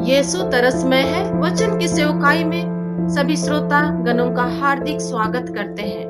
यीशु तरसमय है वचन की सेवकाई में सभी श्रोता गणों का हार्दिक स्वागत करते हैं।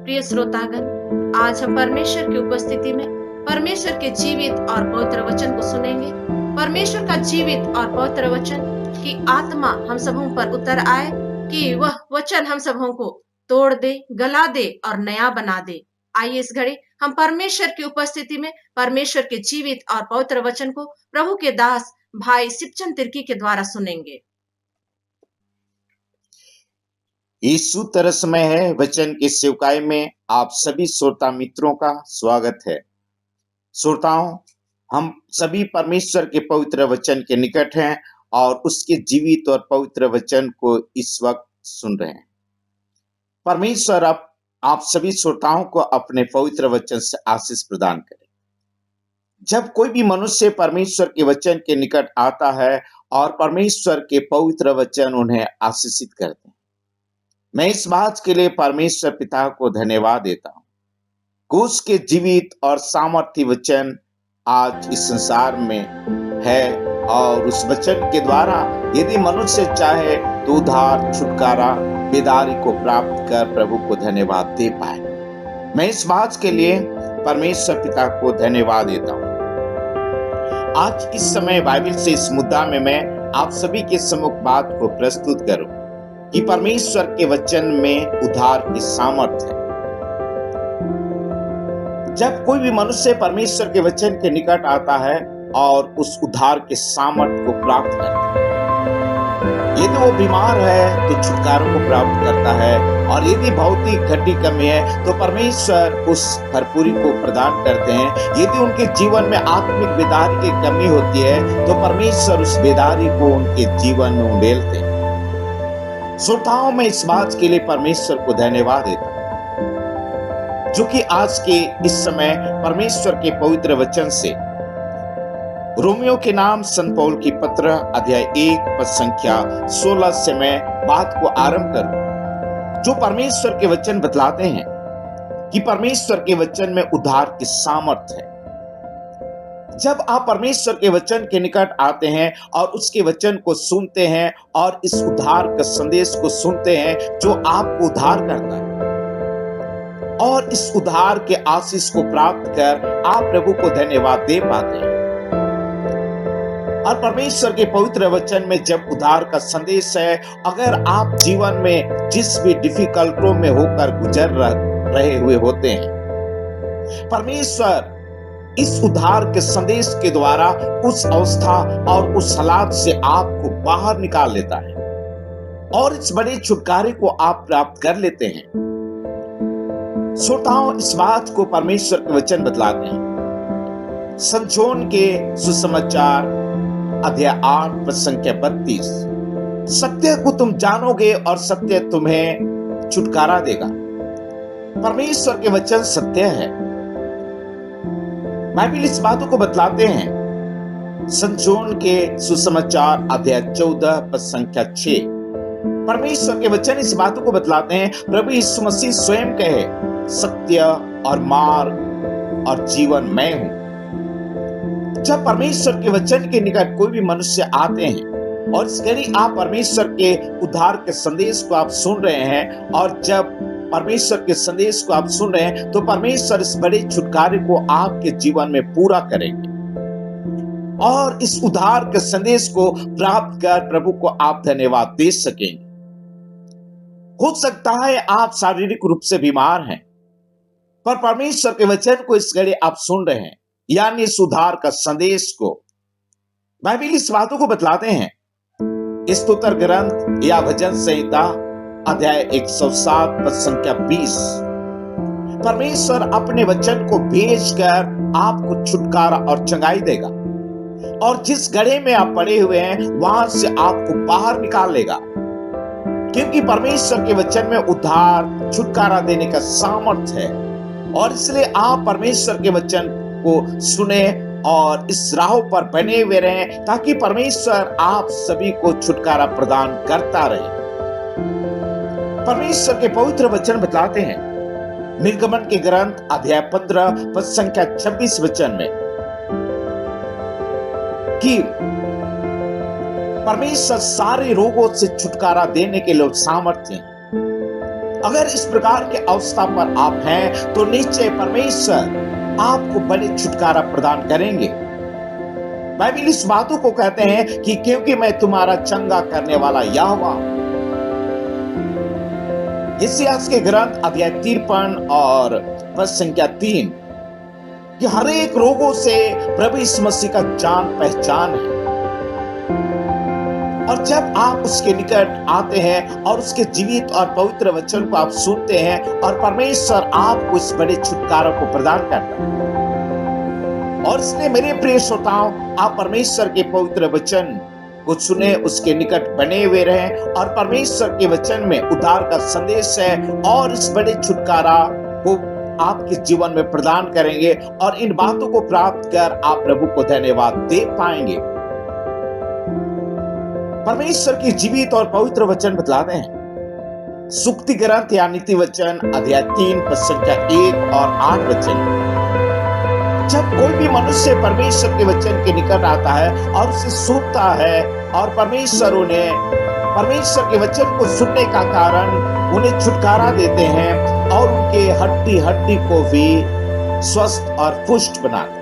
प्रिय श्रोतागण, आज हम परमेश्वर की उपस्थिति में परमेश्वर के जीवित और पवित्र वचन को सुनेंगे। परमेश्वर का जीवित और पवित्र वचन की आत्मा हम सबों पर उतर आए कि वह वचन हम सबों को तोड़ दे, गला दे और नया बना दे। आइए इस घड़ी हम परमेश्वर की उपस्थिति में परमेश्वर के जीवित और पवित्र वचन को प्रभु के दास भाई सिपचन तिर्की के द्वारा सुनेंगे। यीशु तरसमय है वचन की सेवकाई में आप सभी श्रोता मित्रों का स्वागत है। श्रोताओं, हम सभी परमेश्वर के पवित्र वचन के निकट हैं और उसके जीवित और पवित्र वचन को इस वक्त सुन रहे हैं। परमेश्वर अब आप सभी श्रोताओं को अपने पवित्र वचन से आशीष प्रदान करे। जब कोई भी मनुष्य परमेश्वर के वचन के निकट आता है और परमेश्वर के पवित्र वचन उन्हें आशीषित करते हैं, मैं इस बात के लिए परमेश्वर पिता को धन्यवाद देता हूँ कि उसके जीवित और सामर्थ्य वचन आज इस संसार में है और उस वचन के द्वारा यदि मनुष्य चाहे तो उद्धार, छुटकारा, बेदारी को प्राप्त कर प्रभु को धन्यवाद दे पाए। मैं इस बात के लिए परमेश्वर पिता को धन्यवाद देता हूँ। आज इस समय बाइबल से इस मुद्दा में मैं आप सभी के सम्मुख बात को प्रस्तुत करूं कि परमेश्वर के वचन में उद्धार की सामर्थ्य है। जब कोई भी मनुष्य परमेश्वर के वचन के निकट आता है और उस उद्धार के सामर्थ्य को प्राप्त करता है, यदि वो बीमार है तो छुटकारा को प्राप्त करता है और यदि भौतिक घटी कमी है तो परमेश्वर उस भरपूरी को प्रदान करते हैं। यदि उनके जीवन में आत्मिक बेदारी की कमी होती है तो परमेश्वर उस बेदारी को उनके जीवन में उंडेलते हैं। श्रोताओं, मैं इस बात के लिए परमेश्वर को धन्यवाद देता हूं जो कि आज के इस समय परमेश्वर के पवित्र वचन से रोमियो के नाम संत पौल की पत्र अध्याय 1 पद संख्या 16 से मैं बात को आरंभ करूं, जो परमेश्वर के वचन बतलाते हैं कि परमेश्वर के वचन में उद्धार की सामर्थ्य है। जब आप परमेश्वर के वचन के निकट आते हैं और उसके वचन को सुनते हैं और इस उद्धार के संदेश को सुनते हैं जो आपको उद्धार करता है और इस उद्धार के आशीष को प्राप्त कर आप प्रभु को धन्यवाद दे पाते हैं। और परमेश्वर के पवित्र वचन में जब उद्धार का संदेश है, अगर आप जीवन में जिस भी डिफिकल्टों में होकर गुजर रहे हुए होते हैं, परमेश्वर इस उद्धार के संदेश के द्वारा उस अवस्था और उस हालात से आपको बाहर निकाल लेता है और इस बड़े छुटकारे को आप प्राप्त कर लेते हैं। श्रोताओं, इस बात को परमेश्वर के वचन बतलाते हैं। संत जॉन के सुसमाचार अध्याय 8 पद संख्या 32, सत्य को तुम जानोगे और सत्य तुम्हें छुटकारा देगा। परमेश्वर के वचन सत्य है। बाइबल इस बातों को बतलाते हैं। संत जॉन के सुसमाचार अध्याय 14 पद संख्या 6, परमेश्वर के वचन इस बातों को बतलाते हैं। प्रभु यीशु मसीह स्वयं कहे, सत्य और मार्ग और जीवन मैं हूं। जब परमेश्वर के वचन के निकट कोई भी मनुष्य आते हैं और इस घड़ी आप परमेश्वर के उद्धार के संदेश को आप सुन रहे हैं और जब परमेश्वर के संदेश को आप सुन रहे हैं तो परमेश्वर इस बड़े छुटकारे को आपके जीवन में पूरा करेंगे और इस उद्धार के संदेश को प्राप्त कर प्रभु को आप धन्यवाद दे सकेंगे। हो सकता है आप शारीरिक रूप से बीमार हैं, पर परमेश्वर के वचन को इस घड़ी आप सुन रहे हैं, यानी सुधार का संदेश को। बाइबल इस बातों को बतलाते हैं। स्तोत्र ग्रंथ या भजन संहिता अध्याय 107 पद संख्या 20, परमेश्वर अपने वचन को भेजकर आपको छुटकारा और चंगाई देगा और जिस गड्ढे में आप पड़े हुए हैं वहां से आपको बाहर निकाल लेगा, क्योंकि परमेश्वर के वचन में उद्धार, छुटकारा देने का सामर्थ्य है। और इसलिए आप परमेश्वर के वचन को सुने और इस राह पर बने हुए रहें ताकि परमेश्वर आप सभी को छुटकारा प्रदान करता रहे। परमेश्वर के पवित्र वचन बतलाते हैं निर्गमन के ग्रंथ अध्याय 15 पद संख्या 26 वचन में कि परमेश्वर सारे रोगों से छुटकारा देने के लिए सामर्थ्य है। अगर इस प्रकार के अवस्था पर आप हैं तो निश्चय परमेश्वर आपको बड़े छुटकारा प्रदान करेंगे। बाइबल इस बातों को कहते हैं कि क्योंकि मैं तुम्हारा चंगा करने वाला यहोवा हूं। यशायाह के ग्रंथ अध्याय 53 और पद संख्या 3 कि हर एक रोगों से प्रभु यीशु मसीह का जान पहचान है। और जब आप उसके निकट आते हैं और उसके जीवित और पवित्र वचन को आप सुनते हैं और परमेश्वर आपको इस बड़े छुटकारा को प्रदान करता है। और इसलिए मेरे प्रिय श्रोताओं, आप परमेश्वर के पवित्र वचन को सुने, उसके निकट बने हुए रहें और परमेश्वर के वचन में उद्धार का संदेश है और इस बड़े छुटकारा को आपके जीवन में प्रदान करेंगे और इन बातों को प्राप्त कर आप प्रभु को धन्यवाद दे पाएंगे। परमेश्वर की जीवित और पवित्र वचन बतलाते हैं। सुक्ति ग्रंथ या नीति वचन अध्याय 3 पद संख्या 1 और 8 वचन। जब कोई भी मनुष्य परमेश्वर के वचन के निकट आता है और उसे सुनता है और परमेश्वर के वचन को सुनने का कारण उन्हें छुटकारा देते हैं और उनके हड्डी हड्डी को भी स्वस्थ और पुष्ट बनाते हैं।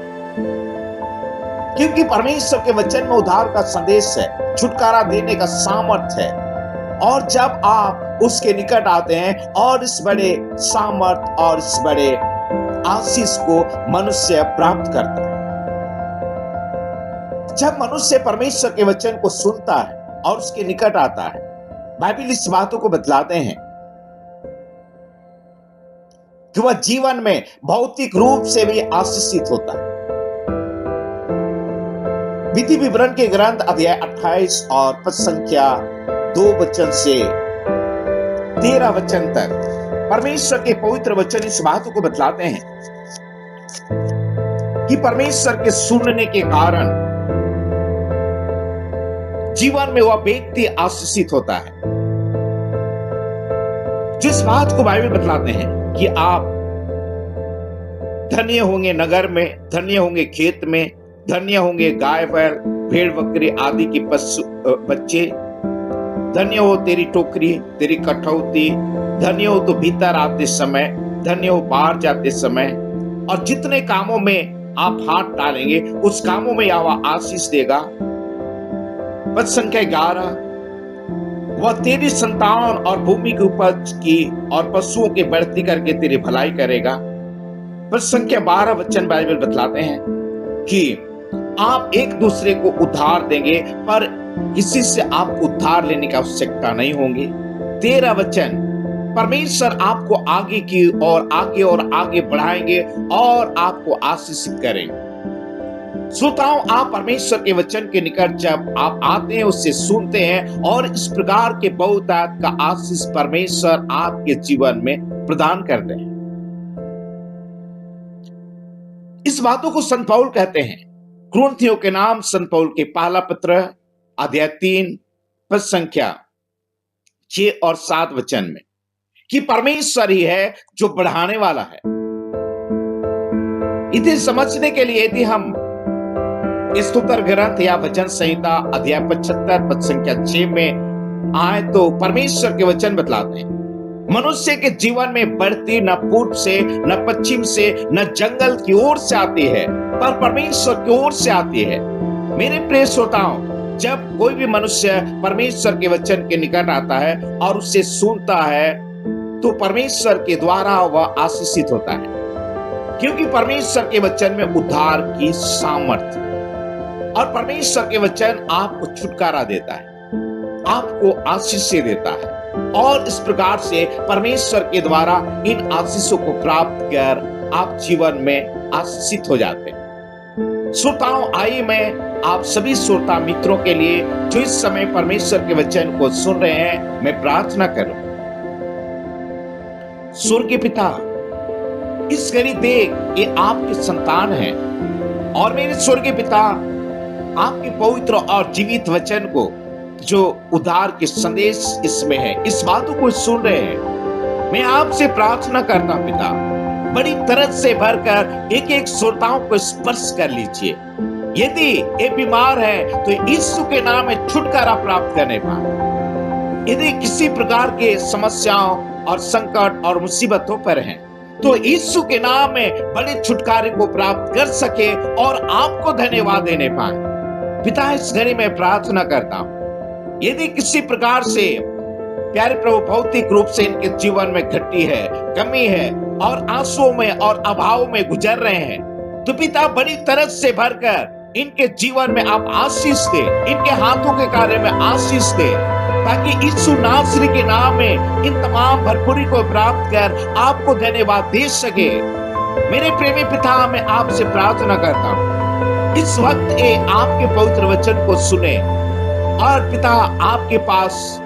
क्योंकि परमेश्वर के वचन में उद्धार का संदेश है, छुटकारा देने का सामर्थ्य है। और जब आप उसके निकट आते हैं और इस बड़े सामर्थ और इस बड़े आशीष को मनुष्य प्राप्त करता है। जब मनुष्य परमेश्वर के वचन को सुनता है और उसके निकट आता है, बाइबल इस बातों को बतलाते हैं कि वह जीवन में भौतिक रूप से भी आशीषित होता है। विधि विवरण के ग्रंथ अध्याय 28 और पद संख्या 2 वचन से 13 वचन तक परमेश्वर के पवित्र वचन इस बातों को बतलाते हैं कि परमेश्वर के सुनने के कारण जीवन में वह व्यक्ति आशीषित होता है। जिस बात को बाइबल बतलाते हैं कि आप धन्य होंगे नगर में, धन्य होंगे खेत में, धन्य होंगे गाय बैल भेड़ बकरी आदि के पशु बच्चे, धन्य हो तेरी टोकरी तेरी कठौती, धन्य हो तो भीतर आते समय, धन्य हो बाहर जाते समय, और जितने कामों में आप हाथ डालेंगे उस कामों में यहोवा आशीष देगा। पद संख्या 11, वह तेरी संतान और भूमि की उपज की और पशुओं की बढ़ती करके तेरी भलाई करेगा। पद संख्या 12 वचन बाइबल बतलाते हैं कि आप एक दूसरे को उद्धार देंगे पर किसी से आपको उद्धार लेने की आवश्यकता नहीं होगी। 13 वचन, परमेश्वर आपको आगे की और आगे बढ़ाएंगे और आपको आशीषित करेंगे। श्रोताओं, आप परमेश्वर के वचन के निकट जब आप आते हैं, उससे सुनते हैं और इस प्रकार के बहुतायत का आशीष परमेश्वर आपके जीवन में प्रदान करते हैं। इस बातों को संत पौल कहते हैं कुरिन्थियों के नाम संत पौल के पहला पत्र अध्याय 3 पद संख्या 6 और 7 वचन में कि परमेश्वर ही है जो बढ़ाने वाला है। इसे समझने के लिए यदि हम स्तोत्र ग्रंथ या वचन संहिता अध्याय 75 पद संख्या 6 में आए तो परमेश्वर के वचन बतलाते हैं मनुष्य के जीवन में बढ़ती न पूर्व से न पश्चिम से न जंगल की ओर से आती है पर परमेश्वर की ओर से आती है। मेरे प्रिय श्रोताओं, जब कोई भी मनुष्य परमेश्वर के वचन के निकट आता है और उसे सुनता है तो परमेश्वर के द्वारा वह आशीषित होता है, क्योंकि परमेश्वर के वचन में उद्धार की सामर्थ्य और परमेश्वर के वचन आपको छुटकारा देता है, आपको आशीष देता है और इस प्रकार से परमेश्वर के द्वारा इन आशीषों को प्राप्त कर आप जीवन में आशीषित हो जाते हैं। श्रोताओं, आइए मैं आप सभी श्रोता मित्रों के लिए जो इस समय परमेश्वर के वचन को सुन रहे हैं, मैं प्रार्थना करूं। स्वर्गीय पिता, इस घड़ी देख ये आपकी संतान है और मेरे स्वर्गीय पिता आपके पवित्र और जीवित वचन को जो उद्धार के संदेश इसमें है, इस बातों को सुन रहे हैं, मैं आपसे प्रार्थना करता हूं पिता, बड़ी तरस से भरकर एक एक श्रोताओं को स्पर्श कर लीजिए यदि ये बीमार है तो यीशु के नाम में छुटकारा प्राप्त करने पाए। यदि किसी प्रकार के समस्याओं और संकट और मुसीबतों पर हैं, तो यीशु के नाम में बड़े छुटकारे को प्राप्त कर सके और आपको धन्यवाद देने पाए। पिता, इस घड़ी में प्रार्थना करता हूं, यदि किसी प्रकार से प्यारे प्रभु भौतिक रूप से इनके जीवन में घटी है, कमी है और आंसुओं में और अभाव में गुजर रहे हैं, तो पिता बड़ी तरस से भरकर इनके जीवन में आप आशीष दे, इनके हाथों के कार्य में आशीष दे, ताकि यीशु नासरी के नाम में इन तमाम भरपूरी को प्राप्त कर आपको धन्यवाद दे सके। मेरे प्रेमी पिता, मैं आपसे प्रार्थना करता हूं, इस वक्त ये आपके पवित्र वचन को सुने और पिता आपके पास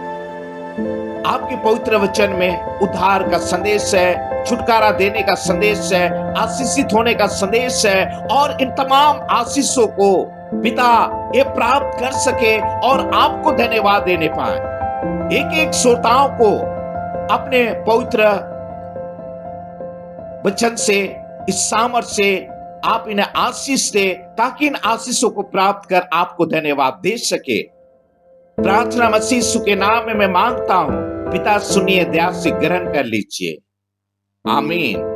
आपके पवित्र वचन में उद्धार का संदेश है, छुटकारा देने का संदेश है, आशीषित होने का संदेश है और इन तमाम आशीषों को पिता ये प्राप्त कर सके और आपको धन्यवाद देने पाए। एक एक श्रोताओं को अपने पवित्र वचन से, इस सामर्थ्य से आप इन्हें आशीष दे, ताकि इन आशीषों को प्राप्त कर आपको धन्यवाद दे सके। प्रार्थना मसीह यीशु के नाम में मैं मांगता हूं, पिता सुनिए, दया से ग्रहण कर लीजिए। आमीन।